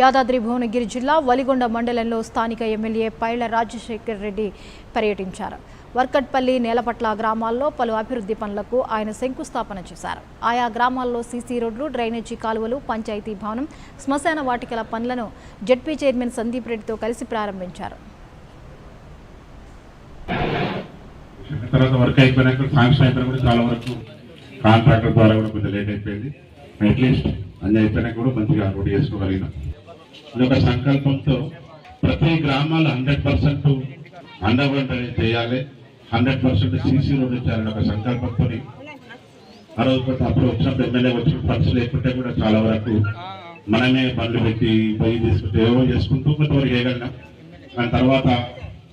యాదాద్రి భువనగిరి జిల్లా వలిగొండ మండలంలో స్థానిక ఎమ్మెల్యే పైళ్ల రాజశేఖర్ రెడ్డి పర్యటించారు. వర్కట్పల్లి, నేలపట్ల గ్రామాల్లో పలు అభివృద్ధి పనులకు ఆయన శంకుస్థాపన చేశారు. ఆయా గ్రామాల్లో సీసీ రోడ్లు, డ్రైనేజీ కాలువలు, పంచాయతీ భవనం, శ్మశాన వాటికల పనులను జెడ్పీ చైర్మన్ సందీప్ రెడ్డితో కలిసి ప్రారంభించారు. కాంట్రాక్టర్ ద్వారా కూడా కొంచెం లేట్ అయిపోయింది. అట్లీస్ట్ అన్ని అయిపోయినా కూడా మంచిగా రోడ్ చేసుకోగలిగినాం. ఇది ఒక సంకల్పంతో ప్రతి గ్రామాల్లో 100% అండర్గ్రౌండ్ డ్రైనేజ్ చేయాలి, 100% సీసీ రోడ్డు చేయాలని ఒక సంకల్పంతో ఆ రోజు అప్పుడు వచ్చినప్పుడు ఎమ్మెల్యే వచ్చిన ఫండ్స్ లేకుంటే కూడా చాలా వరకు మనమే బండ్లు పెట్టి పోయి తీసుకుంటే ఏవో చేసుకుంటూ కొంతవరకు వేయగలిగినాం. దాని తర్వాత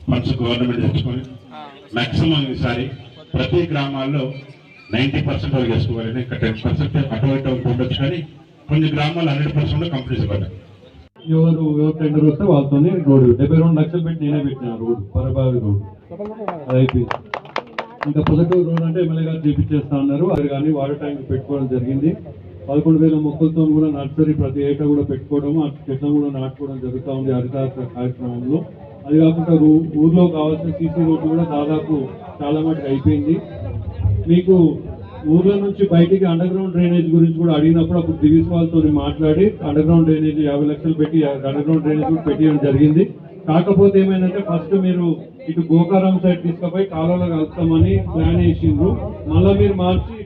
ఫండ్స్ గవర్నమెంట్ తెచ్చుకొని మ్యాక్సిమం ఈసారి ప్రతి గ్రామాల్లో 90% వరకు చేసుకోగలిగిన, ఇంకా 10% అటు ఇటు ఉండొచ్చు, కానీ కొన్ని గ్రామాలు 100% కంప్లీట్ అవ్వాలి. ఎవరు టెండర్ వస్తే వాళ్ళతో రోడ్డు 72 లక్షలు పెట్టి నేనే పెట్టిన రోడ్డు పరబావి రోడ్డు అది అయిపోయింది. ఇంకా పొదటూరు రోడ్ అంటే ఎమ్మెల్యే గారు చేపించేస్తా ఉన్నారు. అది కానీ వాటర్ ట్యాంక్ పెట్టుకోవడం జరిగింది. 11,000 మొక్కలతో కూడా నర్సరీ ప్రతి ఏటా కూడా పెట్టుకోవడం, ఆ చెట్లను కూడా నాటుకోవడం జరుగుతూ ఉంది హరితహార కార్యక్రమంలో. అది కాకుండా ఊర్లో కావాల్సిన సీసీ రోడ్డు కూడా దాదాపు చాలా మటుకు అయిపోయింది. మీకు ఊర్ల నుంచి బయటికి అండర్ గ్రౌండ్ డ్రైనేజ్ గురించి కూడా అడిగినప్పుడు అప్పుడు దివీస్ వాళ్ళతో మాట్లాడి అండర్ గ్రౌండ్ డ్రైనేజ్ 50 లక్షలు పెట్టి అండర్ గ్రౌండ్ డ్రైనేజ్ కూడా పెట్టడం జరిగింది. కాకపోతే ఏమైందంటే ఫస్ట్ మీరు ఇటు గోకారం సైడ్ తీసుకుపోయి కాలువలో కలుపుతామని ప్లాన్ వేసిండ్రు. మళ్ళీ మీరు మార్చి